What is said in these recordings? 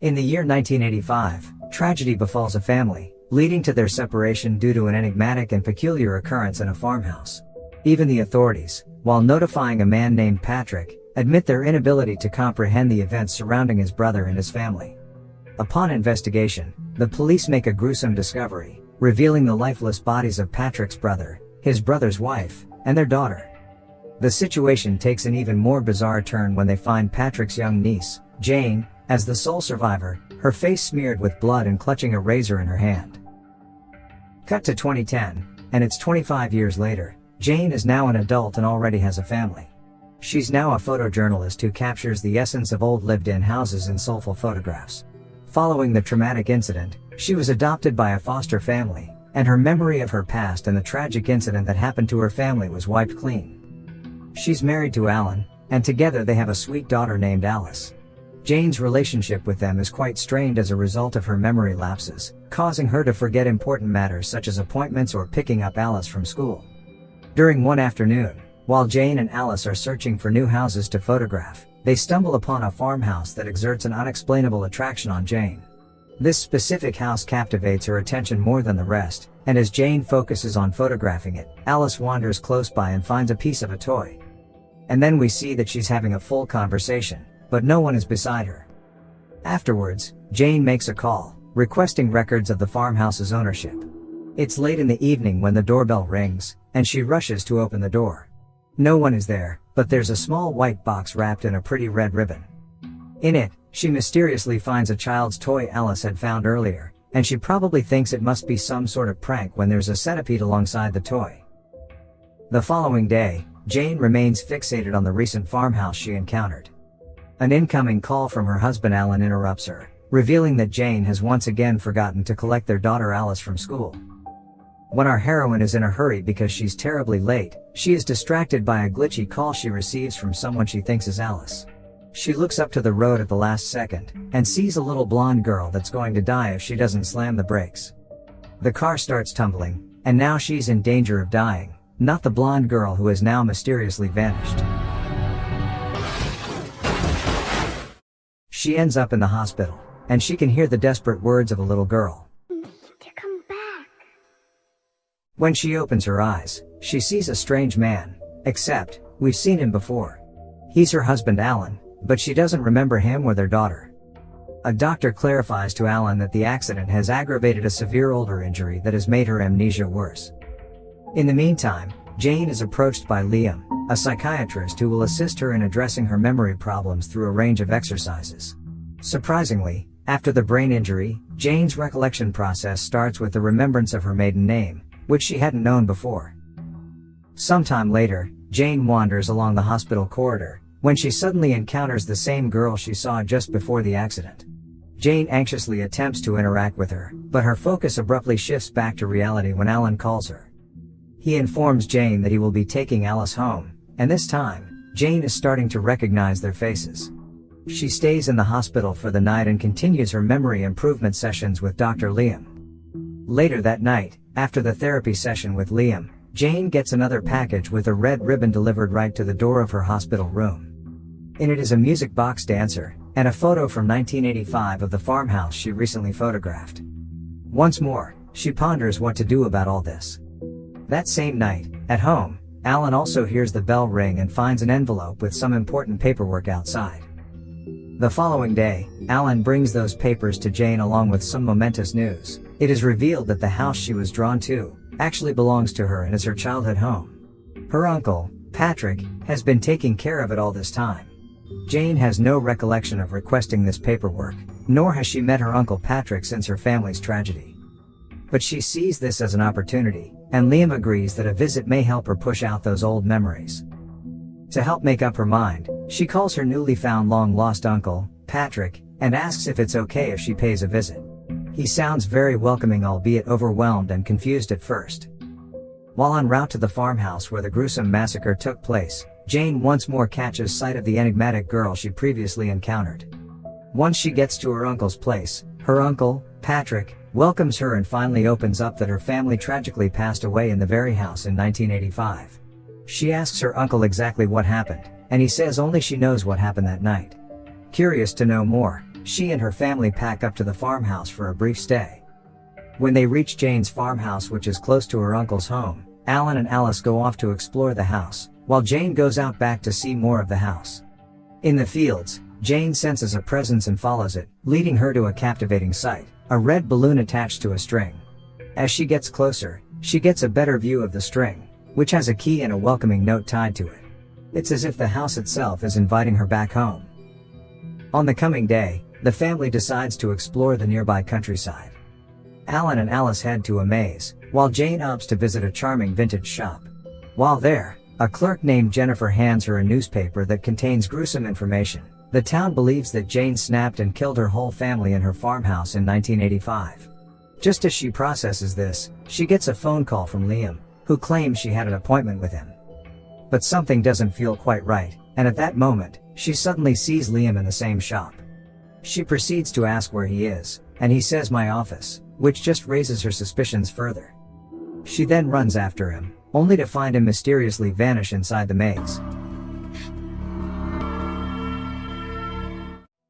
In the year 1985, tragedy befalls a family, leading to their separation due to an enigmatic and peculiar occurrence in a farmhouse. Even the authorities, while notifying a man named Patrick, admit their inability to comprehend the events surrounding his brother and his family. Upon investigation, the police make a gruesome discovery, revealing the lifeless bodies of Patrick's brother, his brother's wife, and their daughter. The situation takes an even more bizarre turn when they find Patrick's young niece, Jane, as the sole survivor, her face smeared with blood and clutching a razor in her hand. Cut to 2010, and it's 25 years later. Jane is now an adult and already has a family. She's now a photojournalist who captures the essence of old lived-in houses in soulful photographs. Following the traumatic incident, she was adopted by a foster family, and her memory of her past and the tragic incident that happened to her family was wiped clean. She's married to Alan, and together they have a sweet daughter named Alice. Jane's relationship with them is quite strained as a result of her memory lapses, causing her to forget important matters such as appointments or picking up Alice from school. During one afternoon, while Jane and Alice are searching for new houses to photograph, they stumble upon a farmhouse that exerts an unexplainable attraction on Jane. This specific house captivates her attention more than the rest, and as Jane focuses on photographing it, Alice wanders close by and finds a piece of a toy. And then we see that she's having a full conversation, but no one is beside her. Afterwards, Jane makes a call, requesting records of the farmhouse's ownership. It's late in the evening when the doorbell rings, and she rushes to open the door. No one is there, but there's a small white box wrapped in a pretty red ribbon. In it, she mysteriously finds a child's toy Alice had found earlier, and she probably thinks it must be some sort of prank when there's a centipede alongside the toy. The following day, Jane remains fixated on the recent farmhouse she encountered. An incoming call from her husband Alan interrupts her, revealing that Jane has once again forgotten to collect their daughter Alice from school. When our heroine is in a hurry because she's terribly late, she is distracted by a glitchy call she receives from someone she thinks is Alice. She looks up to the road at the last second, and sees a little blonde girl that's going to die if she doesn't slam the brakes. The car starts tumbling, and now she's in danger of dying, not the blonde girl who has now mysteriously vanished. She ends up in the hospital, and she can hear the desperate words of a little girl. "You need to come back." When she opens her eyes, she sees a strange man, except, we've seen him before. He's her husband Alan, but she doesn't remember him or their daughter. A doctor clarifies to Alan that the accident has aggravated a severe older injury that has made her amnesia worse. In the meantime, Jane is approached by Liam, a psychiatrist who will assist her in addressing her memory problems through a range of exercises. Surprisingly, after the brain injury, Jane's recollection process starts with the remembrance of her maiden name, which she hadn't known before. Sometime later, Jane wanders along the hospital corridor, when she suddenly encounters the same girl she saw just before the accident. Jane anxiously attempts to interact with her, but her focus abruptly shifts back to reality when Alan calls her. He informs Jane that he will be taking Alice home, and this time, Jane is starting to recognize their faces. She stays in the hospital for the night and continues her memory improvement sessions with Dr. Liam. Later that night, after the therapy session with Liam, Jane gets another package with a red ribbon delivered right to the door of her hospital room. In it is a music box dancer, and a photo from 1985 of the farmhouse she recently photographed. Once more, she ponders what to do about all this. That same night, at home, Alan also hears the bell ring and finds an envelope with some important paperwork outside. The following day, Alan brings those papers to Jane along with some momentous news. It is revealed that the house she was drawn to actually belongs to her and is her childhood home. Her uncle, Patrick, has been taking care of it all this time. Jane has no recollection of requesting this paperwork, nor has she met her Uncle Patrick since her family's tragedy. But she sees this as an opportunity, and Liam agrees that a visit may help her push out those old memories. To help make up her mind, she calls her newly found long-lost uncle, Patrick, and asks if it's okay if she pays a visit. He sounds very welcoming, albeit overwhelmed and confused at first. While en route to the farmhouse where the gruesome massacre took place, Jane once more catches sight of the enigmatic girl she previously encountered. Once she gets to her uncle's place, her uncle, Patrick, welcomes her and finally opens up that her family tragically passed away in the very house in 1985. She asks her uncle exactly what happened, and he says only she knows what happened that night. Curious to know more, she and her family pack up to the farmhouse for a brief stay. When they reach Jane's farmhouse, which is close to her uncle's home, Alan and Alice go off to explore the house, while Jane goes out back to see more of the house. In the fields, Jane senses a presence and follows it, leading her to a captivating sight, a red balloon attached to a string. As she gets closer, she gets a better view of the string, which has a key and a welcoming note tied to it. It's as if the house itself is inviting her back home. On the coming day, the family decides to explore the nearby countryside. Alan and Alice head to a maze, while Jane opts to visit a charming vintage shop. While there, a clerk named Jennifer hands her a newspaper that contains gruesome information. The town believes that Jane snapped and killed her whole family in her farmhouse in 1985. Just as she processes this, she gets a phone call from Liam, who claims she had an appointment with him. But something doesn't feel quite right, and at that moment, she suddenly sees Liam in the same shop. She proceeds to ask where he is, and he says my office, which just raises her suspicions further. She then runs after him, only to find him mysteriously vanish inside the maze.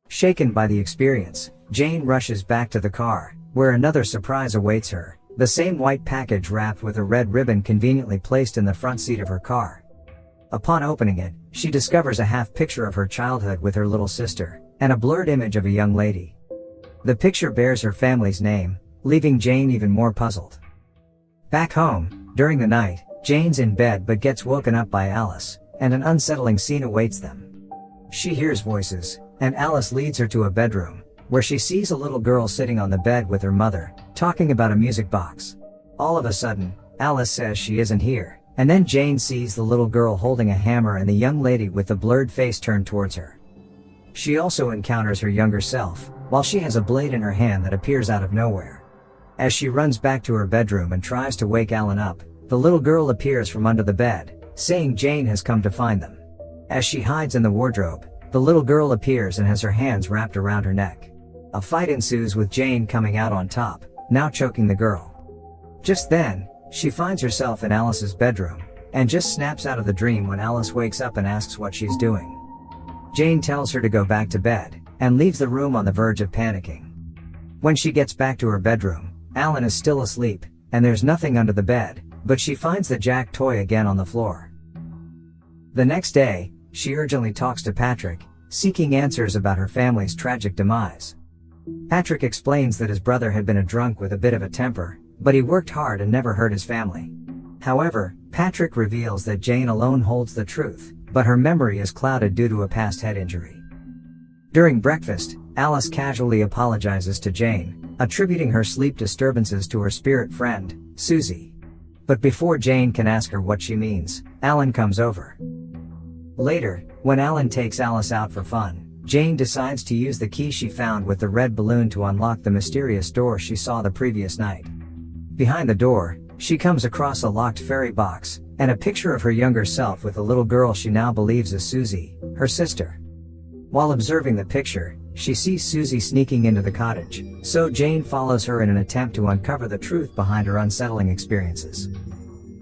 Shaken by the experience, Jane rushes back to the car, where another surprise awaits her, the same white package wrapped with a red ribbon conveniently placed in the front seat of her car. Upon opening it, she discovers a half picture of her childhood with her little sister, and a blurred image of a young lady. The picture bears her family's name, leaving Jane even more puzzled. Back home, during the night, Jane's in bed but gets woken up by Alice, and an unsettling scene awaits them. She hears voices, and Alice leads her to a bedroom, where she sees a little girl sitting on the bed with her mother, talking about a music box. All of a sudden, Alice says she isn't here, and then Jane sees the little girl holding a hammer and the young lady with the blurred face turned towards her. She also encounters her younger self, while she has a blade in her hand that appears out of nowhere. As she runs back to her bedroom and tries to wake Alan up, the little girl appears from under the bed, saying Jane has come to find them. As she hides in the wardrobe, the little girl appears and has her hands wrapped around her neck. A fight ensues with Jane coming out on top, now choking the girl. Just then, she finds herself in Alice's bedroom, and just snaps out of the dream when Alice wakes up and asks what she's doing. Jane tells her to go back to bed, and leaves the room on the verge of panicking. When she gets back to her bedroom, Alan is still asleep, and there's nothing under the bed, but she finds the Jack toy again on the floor. The next day, she urgently talks to Patrick, seeking answers about her family's tragic demise. Patrick explains that his brother had been a drunk with a bit of a temper, but he worked hard and never hurt his family. However, Patrick reveals that Jane alone holds the truth, but her memory is clouded due to a past head injury. During breakfast, Alice casually apologizes to Jane, attributing her sleep disturbances to her spirit friend, Susie. But before Jane can ask her what she means, Alan comes over. Later, when Alan takes Alice out for fun, Jane decides to use the key she found with the red balloon to unlock the mysterious door she saw the previous night. Behind the door, she comes across a locked fairy box, and a picture of her younger self with a little girl she now believes is Susie, her sister. While observing the picture, she sees Susie sneaking into the cottage, so Jane follows her in an attempt to uncover the truth behind her unsettling experiences.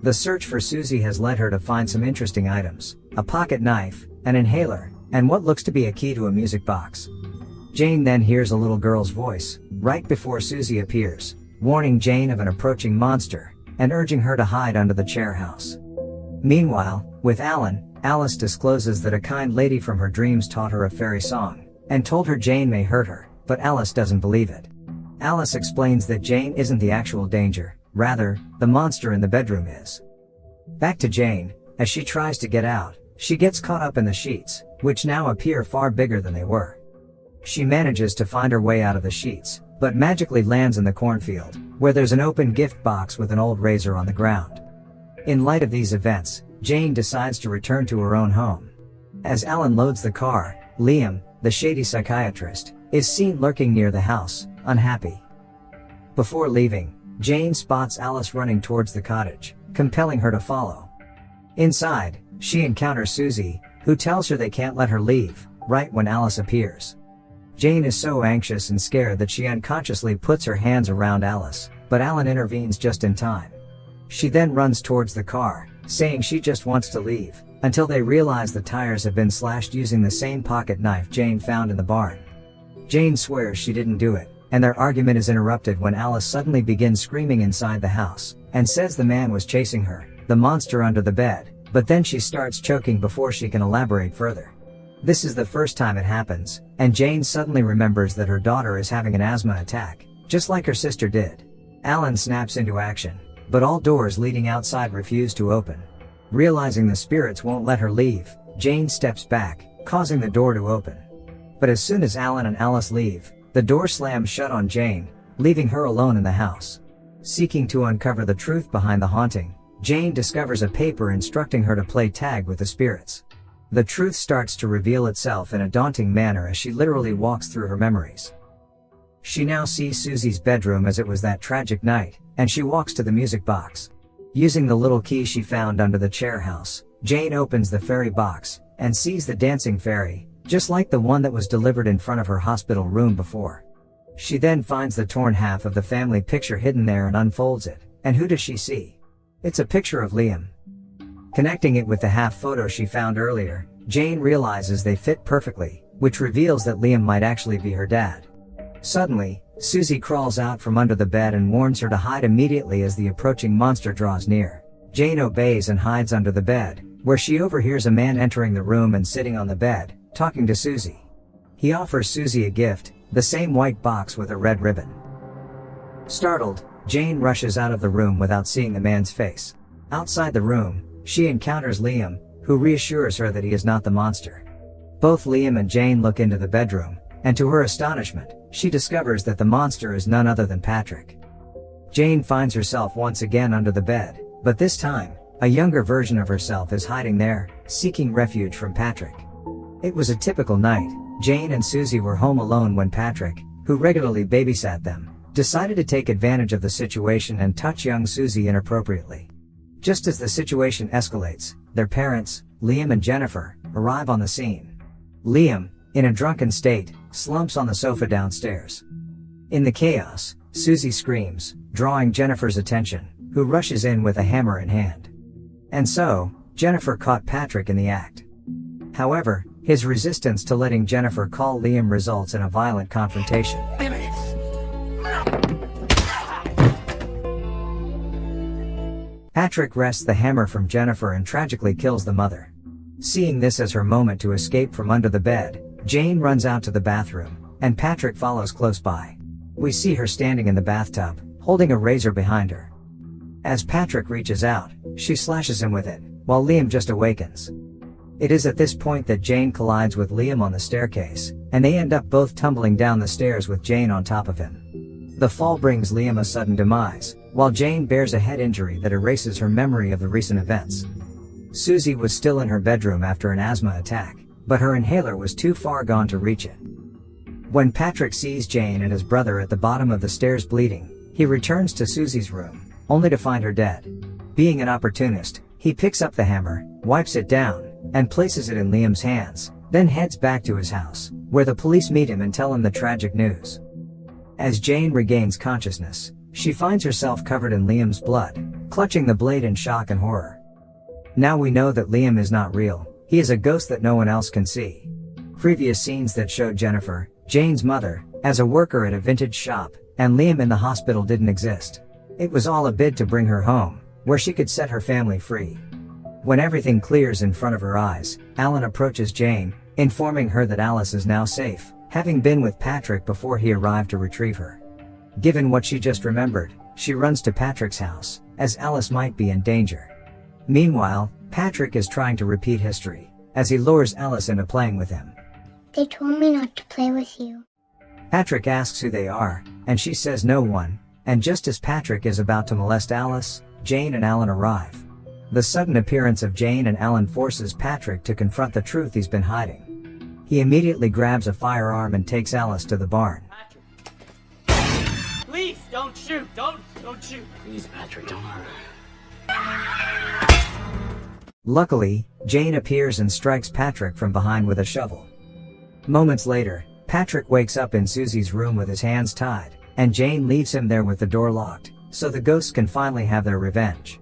The search for Susie has led her to find some interesting items, a pocket knife, an inhaler, and what looks to be a key to a music box. Jane then hears a little girl's voice, right before Susie appears, warning Jane of an approaching monster, and urging her to hide under the chair house. Meanwhile, with Alan, Alice discloses that a kind lady from her dreams taught her a fairy song, and told her Jane may hurt her, but Alice doesn't believe it. Alice explains that Jane isn't the actual danger, rather, the monster in the bedroom is. Back to Jane, as she tries to get out, she gets caught up in the sheets, which now appear far bigger than they were. She manages to find her way out of the sheets, but magically lands in the cornfield, where there's an open gift box with an old razor on the ground. In light of these events, Jane decides to return to her own home. As Alan loads the car, Liam, the shady psychiatrist, is seen lurking near the house, unhappy. Before leaving, Jane spots Alice running towards the cottage, compelling her to follow. Inside, she encounters Susie, who tells her they can't let her leave, right when Alice appears. Jane is so anxious and scared that she unconsciously puts her hands around Alice, but Alan intervenes just in time. She then runs towards the car, saying she just wants to leave, until they realize the tires have been slashed using the same pocket knife Jane found in the barn. Jane swears she didn't do it, and their argument is interrupted when Alice suddenly begins screaming inside the house, and says the man was chasing her, the monster under the bed, but then she starts choking before she can elaborate further. This is the first time it happens, and Jane suddenly remembers that her daughter is having an asthma attack, just like her sister did. Alan snaps into action, but all doors leading outside refuse to open. Realizing the spirits won't let her leave, Jane steps back, causing the door to open. But as soon as Alan and Alice leave, the door slams shut on Jane, leaving her alone in the house. Seeking to uncover the truth behind the haunting, Jane discovers a paper instructing her to play tag with the spirits. The truth starts to reveal itself in a daunting manner as she literally walks through her memories. She now sees Susie's bedroom as it was that tragic night, and she walks to the music box. Using the little key she found under the chair house, Jane opens the fairy box, and sees the dancing fairy, just like the one that was delivered in front of her hospital room before. She then finds the torn half of the family picture hidden there and unfolds it, and who does she see? It's a picture of Liam. Connecting it with the half photo she found earlier, Jane realizes they fit perfectly, which reveals that Liam might actually be her dad. Suddenly, Susie crawls out from under the bed and warns her to hide immediately as the approaching monster draws near. Jane obeys and hides under the bed, where she overhears a man entering the room and sitting on the bed, talking to Susie. He offers Susie a gift, the same white box with a red ribbon. Startled, Jane rushes out of the room without seeing the man's face. Outside the room, she encounters Liam, who reassures her that he is not the monster. Both Liam and Jane look into the bedroom, and to her astonishment, she discovers that the monster is none other than Patrick. Jane finds herself once again under the bed, but this time, a younger version of herself is hiding there, seeking refuge from Patrick. It was a typical night. Jane and Susie were home alone when Patrick, who regularly babysat them, decided to take advantage of the situation and touch young Susie inappropriately. Just as the situation escalates, their parents, Liam and Jennifer, arrive on the scene. Liam, in a drunken state, slumps on the sofa downstairs. In the chaos, Susie screams, drawing Jennifer's attention, who rushes in with a hammer in hand. And so, Jennifer caught Patrick in the act. However, his resistance to letting Jennifer call Liam results in a violent confrontation. Patrick wrests the hammer from Jennifer and tragically kills the mother. Seeing this as her moment to escape from under the bed, Jane runs out to the bathroom, and Patrick follows close by. We see her standing in the bathtub, holding a razor behind her. As Patrick reaches out, she slashes him with it, while Liam just awakens. It is at this point that Jane collides with Liam on the staircase, and they end up both tumbling down the stairs with Jane on top of him. The fall brings Liam a sudden demise, while Jane bears a head injury that erases her memory of the recent events. Susie was still in her bedroom after an asthma attack, but her inhaler was too far gone to reach it. When Patrick sees Jane and his brother at the bottom of the stairs bleeding, he returns to Susie's room, only to find her dead. Being an opportunist, he picks up the hammer, wipes it down, and places it in Liam's hands, then heads back to his house, where the police meet him and tell him the tragic news. As Jane regains consciousness, she finds herself covered in Liam's blood, clutching the blade in shock and horror. Now we know that Liam is not real, he is a ghost that no one else can see. Previous scenes that showed Jennifer, Jane's mother, as a worker at a vintage shop, and Liam in the hospital didn't exist. It was all a bid to bring her home, where she could set her family free. When everything clears in front of her eyes, Alan approaches Jane, informing her that Alice is now safe, having been with Patrick before he arrived to retrieve her. Given what she just remembered, she runs to Patrick's house, as Alice might be in danger. Meanwhile, Patrick is trying to repeat history, as he lures Alice into playing with him. They told me not to play with you. Patrick asks who they are, and she says no one, and just as Patrick is about to molest Alice, Jane and Alan arrive. The sudden appearance of Jane and Alan forces Patrick to confront the truth he's been hiding. He immediately grabs a firearm and takes Alice to the barn. Patrick. Please, don't shoot! Don't shoot! Please, Patrick, don't hurt her. Luckily, Jane appears and strikes Patrick from behind with a shovel. Moments later, Patrick wakes up in Susie's room with his hands tied, and Jane leaves him there with the door locked, so the ghosts can finally have their revenge.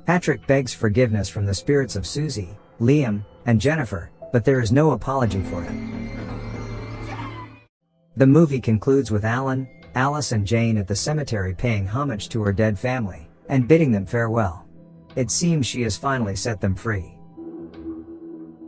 Patrick begs forgiveness from the spirits of Susie, Liam, and Jennifer, but there is no apology for him. The movie concludes with Alan, Alice and Jane at the cemetery paying homage to her dead family, and bidding them farewell. It seems she has finally set them free.